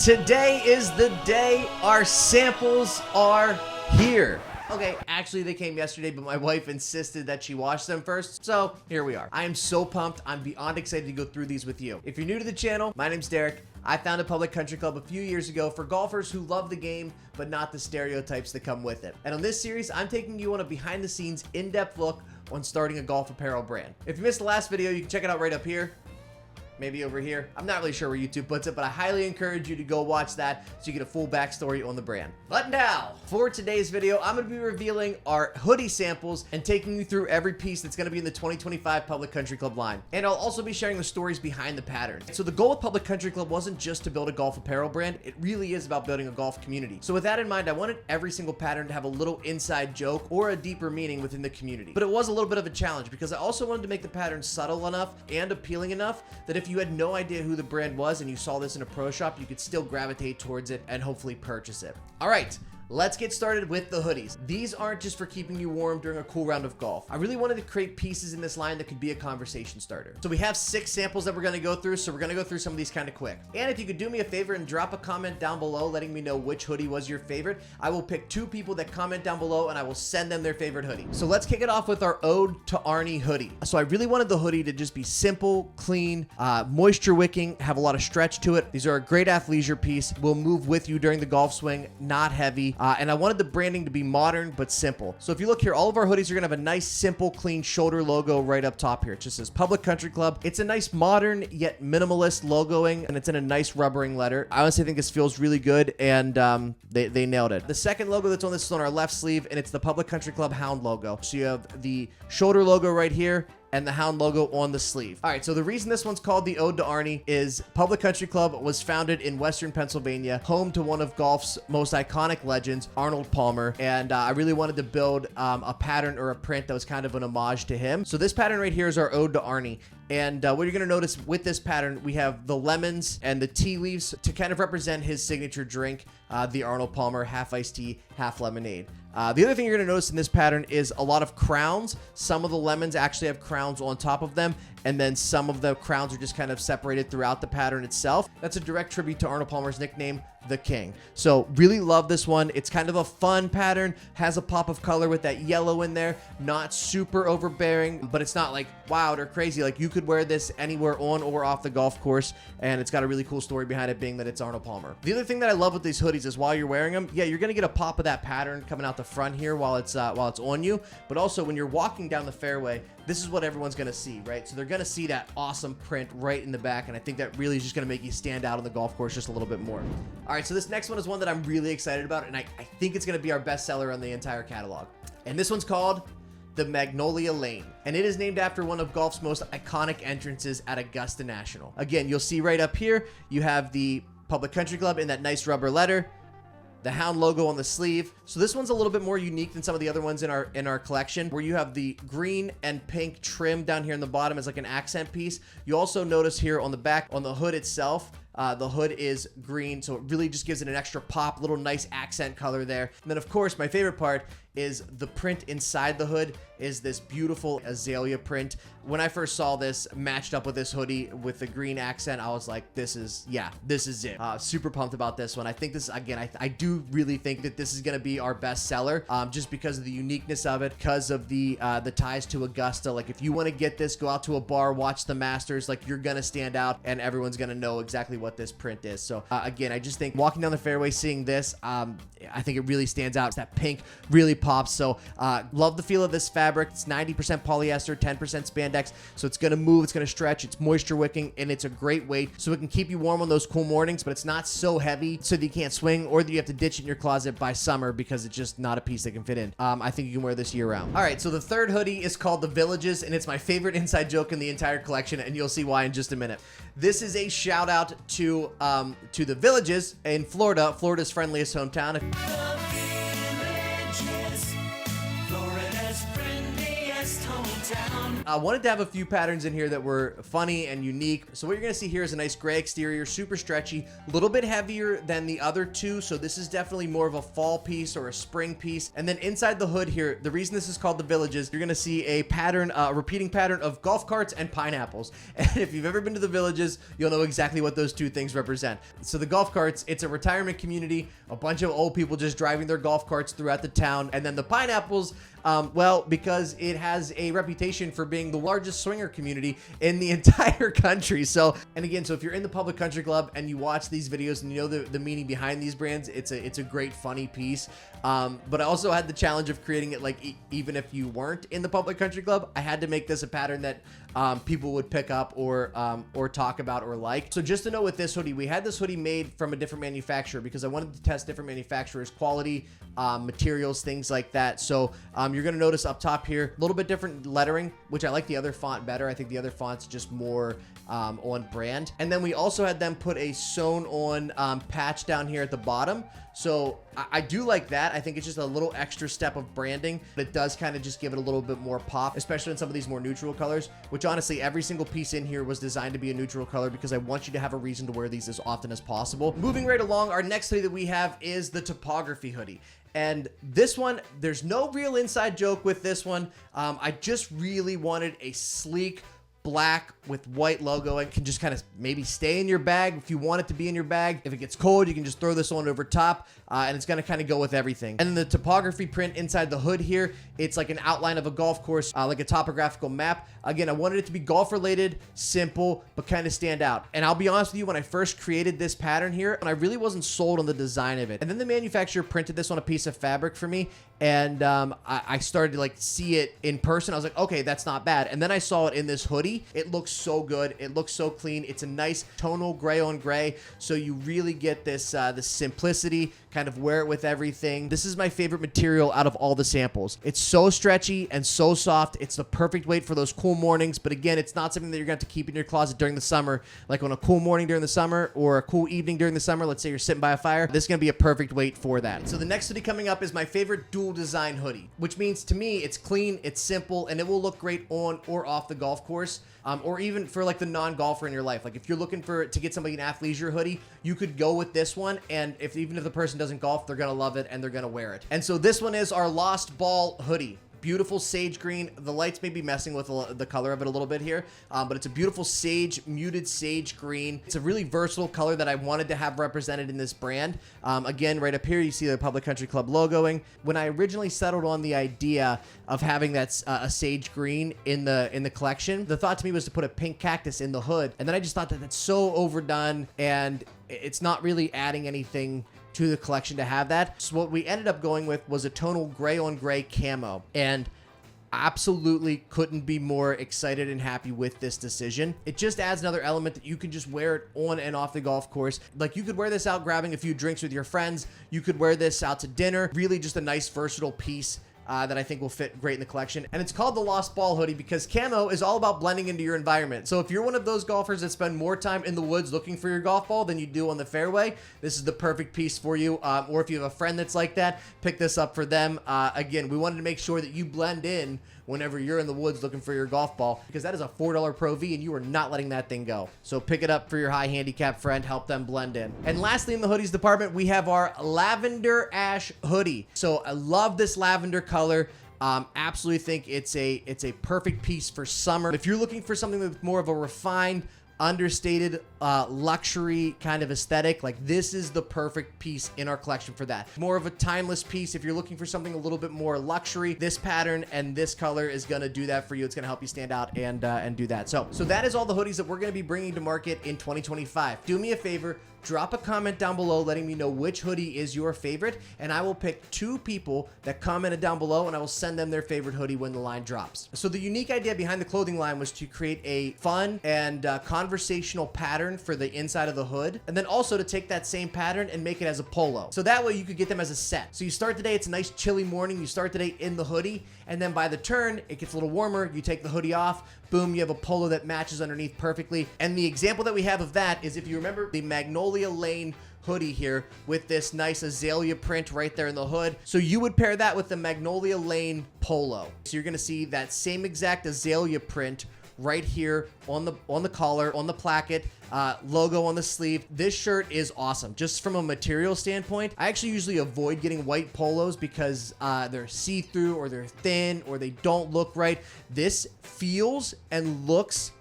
Today is the day our samples are here. Okay, actually they came yesterday, but my wife insisted that she wash them first, so here we are. I am so pumped. I'm beyond excited to go through these with you. If you're new to the channel, my name's Derek. I founded Public Country Club a few years ago for golfers who love the game, but not the stereotypes that come with it. And on this series, I'm taking you on a behind-the-scenes, in-depth look on starting a golf apparel brand. If you missed the last video, you can check it out right up here. Maybe over here. I'm not really sure where YouTube puts it, but I highly encourage you to go watch that so you get a full backstory on the brand. But now, for today's video, I'm going to be revealing our hoodie samples and taking you through every piece that's going to be in the 2025 Public Country Club line. And I'll also be sharing the stories behind the patterns. So the goal of Public Country Club wasn't just to build a golf apparel brand, it really is about building a golf community. So with that in mind, I wanted every single pattern to have a little inside joke or a deeper meaning within the community. But it was a little bit of a challenge because I also wanted to make the pattern subtle enough and appealing enough that if you had no idea who the brand was and you saw this in a pro shop, you could still gravitate towards it and hopefully purchase it. All right. Let's get started with the hoodies. These aren't just for keeping you warm during a cool round of golf. I really wanted to create pieces in this line that could be a conversation starter. So we have 6 samples that we're gonna go through, so we're gonna go through some of these kind of quick. And if you could do me a favor and drop a comment down below letting me know which hoodie was your favorite, I will pick 2 people that comment down below and I will send them their favorite hoodie. So let's kick it off with our Ode to Arnie hoodie. So I really wanted the hoodie to just be simple, clean, moisture wicking, have a lot of stretch to it. These are a great athleisure piece, will move with you during the golf swing, not heavy. And I wanted the branding to be modern but simple. So if you look here, all of our hoodies are gonna have a nice, simple, clean shoulder logo right up top here. It just says Public Country Club. It's a nice, modern yet minimalist logoing, and it's in a nice rubbering letter. I honestly think this feels really good, and they nailed it. The second logo that's on this is on our left sleeve, and it's the Public Country Club Hound logo. So you have the shoulder logo right here and the Hound logo on the sleeve. All right, so the reason this one's called the Ode to Arnie is Public Country Club was founded in Western Pennsylvania, home to one of golf's most iconic legends, Arnold Palmer, and I really wanted to build a pattern or a print that was kind of an homage to him. So this pattern right here is our Ode to Arnie. And what you're going to notice with this pattern, we have the lemons and the tea leaves to kind of represent his signature drink, the Arnold Palmer half iced tea, half lemonade. The other thing you're going to notice in this pattern is a lot of crowns. Some of the lemons actually have crowns on top of them, and then some of the crowns are just kind of separated throughout the pattern itself. That's a direct tribute to Arnold Palmer's nickname, the King. So really love this one. It's kind of a fun pattern, has a pop of color with that yellow in there, not super overbearing, but it's not like wild or crazy. Like you could wear this anywhere on or off the golf course, and it's got a really cool story behind it being that it's Arnold Palmer. The other thing that I love with these hoodies is while you're wearing them, yeah, you're gonna get a pop of that pattern coming out the front here while it's on you, but also when you're walking down the fairway, this is what everyone's gonna see, right? So they're gonna see that awesome print right in the back, and I think that really is just gonna make you stand out on the golf course just a little bit more. All right, so this next one is one that I'm really excited about, and I think it's gonna be our best seller on the entire catalog. And this one's called the Magnolia Lane, and it is named after one of golf's most iconic entrances at Augusta National. Again, you'll see right up here, you have the Public Country Club in that nice rubber letter, the Hound logo on the sleeve. So this one's a little bit more unique than some of the other ones in our collection, where you have the green and pink trim down here in the bottom as like an accent piece. You also notice here on the back, on the hood itself, the hood is green, so it really just gives it an extra pop, little nice accent color there. And then of course, my favorite part is the print inside the hood is this beautiful azalea print. When I first saw this matched up with this hoodie with the green accent, I was like, this is it. Super pumped about this one. I think this, again, I do really think that this is going to be our best seller, just because of the uniqueness of it, because of the ties to Augusta. Like if you want to get this, go out to a bar, watch the Masters, like you're going to stand out and everyone's going to know exactly what this print is. So again, I just think walking down the fairway, seeing this, I think it really stands out. It's that pink really pops. So love the feel of this fabric. It's 90% polyester, 10% spandex. So it's going to move, it's going to stretch, it's moisture wicking, and it's a great weight. So it can keep you warm on those cool mornings, but it's not so heavy so that you can't swing or that you have to ditch it in your closet by summer because it's just not a piece that can fit in. I think you can wear this year round. All right, so the third hoodie is called the Villages, and it's my favorite inside joke in the entire collection, and you'll see why in just a minute. This is a shout out to the Villages in Florida, Florida's friendliest hometown. The Villages, Florida's friendliest hometown. I wanted to have a few patterns in here that were funny and unique. So what you're gonna see here is a nice gray exterior, super stretchy, a little bit heavier than the other two. So this is definitely more of a fall piece or a spring piece. And then inside the hood here, the reason this is called the Villages, you're gonna see a pattern, a repeating pattern of golf carts and pineapples. And if you've ever been to the Villages, you'll know exactly what those two things represent. So the golf carts, it's a retirement community, a bunch of old people just driving their golf carts throughout the town. And then the pineapples, well, because it has a reputation for being the largest swinger community in the entire country. So, and again, so if you're in the Public Country Club and you watch these videos and you know the meaning behind these brands, it's a great funny piece. But I also had the challenge of creating it like even if you weren't in the Public Country Club, I had to make this a pattern that people would pick up or talk about or like. So just to know with this hoodie, we had this hoodie made from a different manufacturer because I wanted to test different manufacturers' quality, materials, things like that. So you're going to notice up top here, a little bit different lettering, which I like the other font better. I think the other font's just more on brand. And then we also had them put a sewn on patch down here at the bottom. So I do like that. I think it's just a little extra step of branding, but it does kind of just give it a little bit more pop, especially in some of these more neutral colors, which honestly, every single piece in here was designed to be a neutral color because I want you to have a reason to wear these as often as possible. Moving right along, our next hoodie that we have is the Topography hoodie. And this one, there's no real inside joke with this one. I just really wanted a sleek black with white logo and can just kind of maybe stay in your bag if you want it to be in your bag. If it gets cold, you can just throw this on over top and it's going to kind of go with everything. And then the Topography print inside the hood here, it's like an outline of a golf course, like a topographical map. Again, I wanted it to be golf related, simple, but kind of stand out. And I'll be honest with you, when I first created this pattern here, and I really wasn't sold on the design of it. And then the manufacturer printed this on a piece of fabric for me, and I started to like see it in person. I was like, okay, that's not bad. And then I saw it in this hoodie. It looks so good. It looks so clean. It's a nice tonal gray on gray, so you really get this the simplicity, kind of wear it with everything. This is my favorite material out of all the samples. It's so stretchy and so soft. It's the perfect weight for those cool mornings, but again, it's not something that you're going to have to keep in your closet during the summer, like on a cool morning during the summer or a cool evening during the summer. Let's say you're sitting by a fire. This is going to be a perfect weight for that. So the next hoodie coming up is my favorite dual design hoodie, which means to me, it's clean, it's simple, and it will look great on or off the golf course. Or even for like the non-golfer in your life. Like if you're looking to get somebody an athleisure hoodie, you could go with this one, and even if the person doesn't golf, they're gonna love it and they're gonna wear it. And so this one is our Lost Ball hoodie. Beautiful sage green. The lights may be messing with the color of it a little bit here, but it's a beautiful muted sage green. It's a really versatile color that I wanted to have represented in this brand. Again, right up here, you see the Public Country Club logoing. When I originally settled on the idea of having that a sage green in the collection, the thought to me was to put a pink cactus in the hood, and then I just thought that that's so overdone, and it's not really adding anything to the collection to have that. So what we ended up going with was a tonal gray on gray camo, and absolutely couldn't be more excited and happy with this decision. It just adds another element that you can just wear it on and off the golf course. Like you could wear this out grabbing a few drinks with your friends. You could wear this out to dinner. Really just a nice versatile piece that I think will fit great in the collection. And it's called the Lost Ball hoodie because camo is all about blending into your environment. So if you're one of those golfers that spend more time in the woods looking for your golf ball than you do on the fairway, this is the perfect piece for you. Or if you have a friend that's like that, pick this up for them. Again, we wanted to make sure that you blend in whenever you're in the woods looking for your golf ball, because that is a $4 Pro V and you are not letting that thing go. So pick it up for your high handicap friend, help them blend in. And lastly, in the hoodies department, we have our Lavender Ash hoodie. So I love this lavender color. Absolutely think it's a perfect piece for summer. If you're looking for something with more of a refined, understated luxury kind of aesthetic, like this is the perfect piece in our collection for that. More of a timeless piece. If you're looking for something a little bit more luxury, this pattern and this color is going to do that for you. It's going to help you stand out and do that. So that is all the hoodies that we're going to be bringing to market in 2025. Do me a favor, drop a comment down below letting me know which hoodie is your favorite, and I will pick 2 people that commented down below, and I will send them their favorite hoodie when the line drops. So the unique idea behind the clothing line was to create a fun and conversational pattern for the inside of the hood, and then also to take that same pattern and make it as a polo. So that way you could get them as a set. So you start the day, it's a nice chilly morning, you start the day in the hoodie, and then by the turn, it gets a little warmer, you take the hoodie off, boom, you have a polo that matches underneath perfectly. And the example that we have of that is, if you remember the Magnolia Lane hoodie here with this nice azalea print right there in the hood. So you would pair that with the Magnolia Lane polo. So you're gonna see that same exact azalea print right here on the collar, on the placket, logo on the sleeve. This shirt is awesome. Just from a material standpoint, I actually usually avoid getting white polos because they're see-through or they're thin or they don't look right. This feels and looks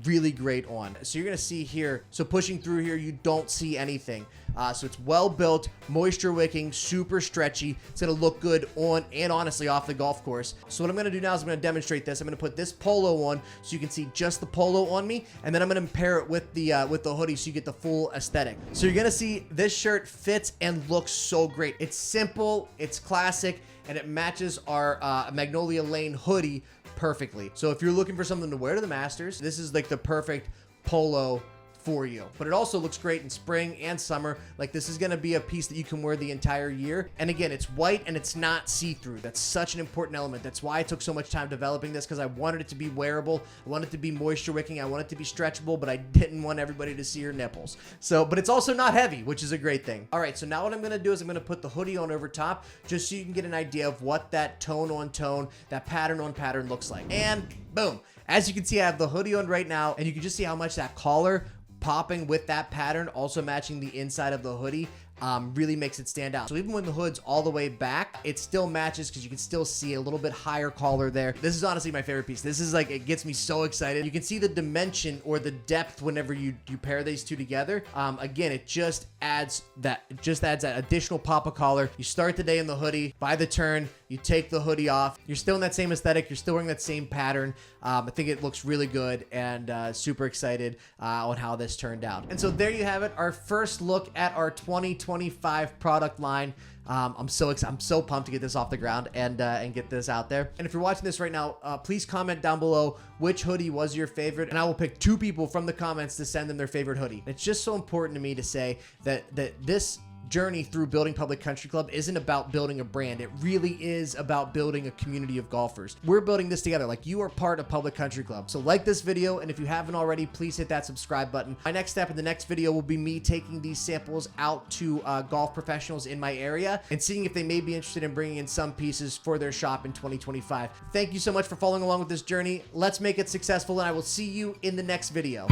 really great on. So you're gonna see here, so pushing through here, you don't see anything. So it's well built, moisture wicking, super stretchy. It's gonna look good on and honestly off the golf course. So what I'm gonna do now is I'm gonna demonstrate this. I'm gonna put this polo on so you can see just the polo on me, and then I'm gonna pair it with the hoodie so you get the full aesthetic. So you're gonna see this shirt fits and looks so great. It's simple, it's classic, and it matches our Magnolia Lane hoodie perfectly. So if you're looking for something to wear to the Masters, this is like the perfect polo for you. But it also looks great in spring and summer. Like, this is going to be a piece that you can wear the entire year. And again, it's white and it's not see-through. That's such an important element. That's why I took so much time developing this, because I wanted it to be wearable. I wanted it to be moisture wicking. I wanted it to be stretchable, but I didn't want everybody to see your nipples. So, but it's also not heavy, which is a great thing. All right, so now what I'm going to do is I'm going to put the hoodie on over top just so you can get an idea of what that tone on tone, that pattern on pattern looks like. And boom. As you can see, I have the hoodie on right now, and you can just see how much that collar popping with that pattern, also matching the inside of the hoodie, really makes it stand out. So even when the hood's all the way back, it still matches because you can still see a little bit higher collar there. This is honestly my favorite piece. This is like, it gets me so excited. You can see the dimension or the depth whenever you pair these two together. Again, it just adds that additional pop of collar. You start the day in the hoodie. By the turn, you take the hoodie off. You're still in that same aesthetic. You're still wearing that same pattern. I think it looks really good, and super excited on how this turned out. And so there you have it, our first look at our 2025 product line. I'm so pumped to get this off the ground and get this out there. And if you're watching this right now, please comment down below which hoodie was your favorite, and I will pick 2 people from the comments to send them their favorite hoodie. It's just so important to me to say that this journey through building Public Country Club isn't about building a brand. It really is about building a community of golfers. We're building this together. Like, you are part of Public Country Club. So like this video, and if you haven't already, please hit that subscribe button. My next step in the next video will be me taking these samples out to golf professionals in my area and seeing if they may be interested in bringing in some pieces for their shop in 2025. Thank you so much for following along with this journey. Let's make it successful, and I will see you in the next video.